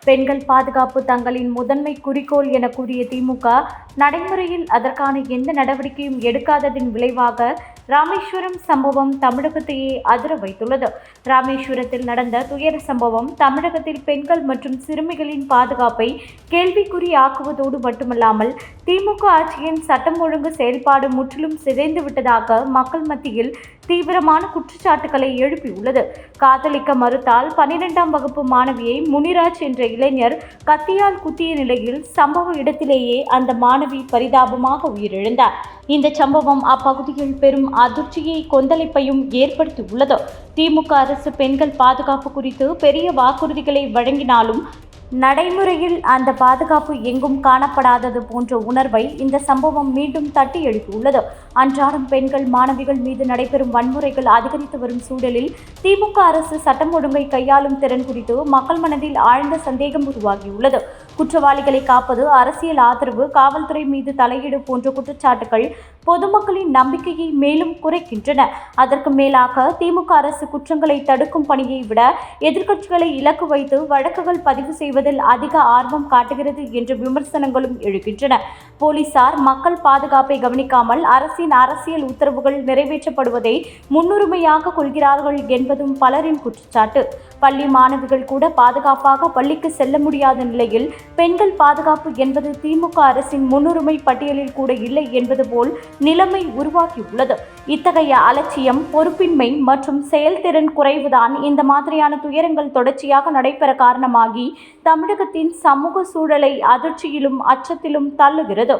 பெண்கள் பாதுகாப்பு தங்களின் முதன்மை குறிக்கோள் என கூறிய திமுக நடைமுறையில் அதற்கான எந்த நடவடிக்கையும் எடுக்காததின் விளைவாக ராமேஸ்வரம் சம்பவம் தமிழகத்தையே அதிர வைத்துள்ளது. ராமேஸ்வரத்தில் நடந்த துயர சம்பவம் தமிழகத்தில் பெண்கள் மற்றும் சிறுமிகளின் பாதுகாப்பை கேள்விக்குறியாக்குவதோடு மட்டுமல்லாமல் திமுக ஆட்சியின் சட்டம் ஒழுங்கு செயல்பாடு முற்றிலும் சிதைந்து விட்டதாக மக்கள் மத்தியில் தீவிரமான குற்றச்சாட்டுகளை எழுப்பியுள்ளது. காதலிக்க மறுத்தால் 12ஆம் வகுப்பு மாணவியை முனிராஜ் என்ற இளைஞர் கத்தியால் குத்திய நிலையில் சம்பவ இடத்திலேயே அந்த மாணவி பரிதாபமாக உயிரிழந்தார். இந்த சம்பவம் அப்பகுதியில் பெரும் அதிர்ச்சியை கொந்தளிப்பையும் ஏற்படுத்தியுள்ளது. திமுக அரசு பெண்கள் பாதுகாப்பு குறித்து பெரிய வாக்குறுதிகளை வழங்கினாலும் நடைமுறையில் அந்த பாதுகாப்பு எங்கும் காணப்படாதது போன்ற உணர்வை இந்த சம்பவம் மீண்டும் தட்டி எழுப்பியுள்ளது. அன்றாடம் பெண்கள் மாணவிகள் மீது நடைபெறும் வன்முறைகள் அதிகரித்து வரும் சூழலில் திமுக அரசு சட்டம் ஒழுங்கை கையாளும் திறன் குறித்து மக்கள் மனதில் ஆழ்ந்த சந்தேகம் உருவாகியுள்ளது. குற்றவாளிகளை காப்பது, அரசியல் ஆதரவு, காவல்துறை மீது தலையீடு போன்ற குற்றச்சாட்டுகள் பொதுமக்களின் நம்பிக்கையை மேலும் குறைக்கின்றன. அதற்கு மேலாக திமுக அரசு குற்றங்களை தடுக்கும் பணியை விட எதிர்க்கட்சிகளை இலக்கு வைத்து வழக்குகள் பதிவு செய்வதில் அதிக ஆர்வம் காட்டுகிறது என்ற விமர்சனங்களும் எழுகின்றன. போலீசார் மக்கள் பாதுகாப்பை கவனிக்காமல் அரசியல் உத்தரவுகள் நிறைவேற்றப்படுவதை முன்னுரிமையாக கொள்கிறார்கள் என்பதும் பலரின் குற்றச்சாட்டு. பள்ளி மாணவிகள் கூட பாதுகாப்பாக பள்ளிக்கு செல்ல முடியாத நிலையில் பெண்கள் பாதுகாப்பு என்பது திமுக அரசின் முன்னுரிமை பட்டியலில் கூட இல்லை என்பது போல் நிலைமை உருவாகியுள்ளது. இத்தகைய அலட்சியம், பொறுப்பின்மை மற்றும் செயல்திறன் குறைவுதான் இந்த மாதிரியான துயரங்கள் தொடர்ச்சியாக நடைபெற காரணமாகி தமிழகத்தின் சமூக சூழலை அதிர்ச்சியிலும் அச்சத்திலும் தள்ளுகிறது.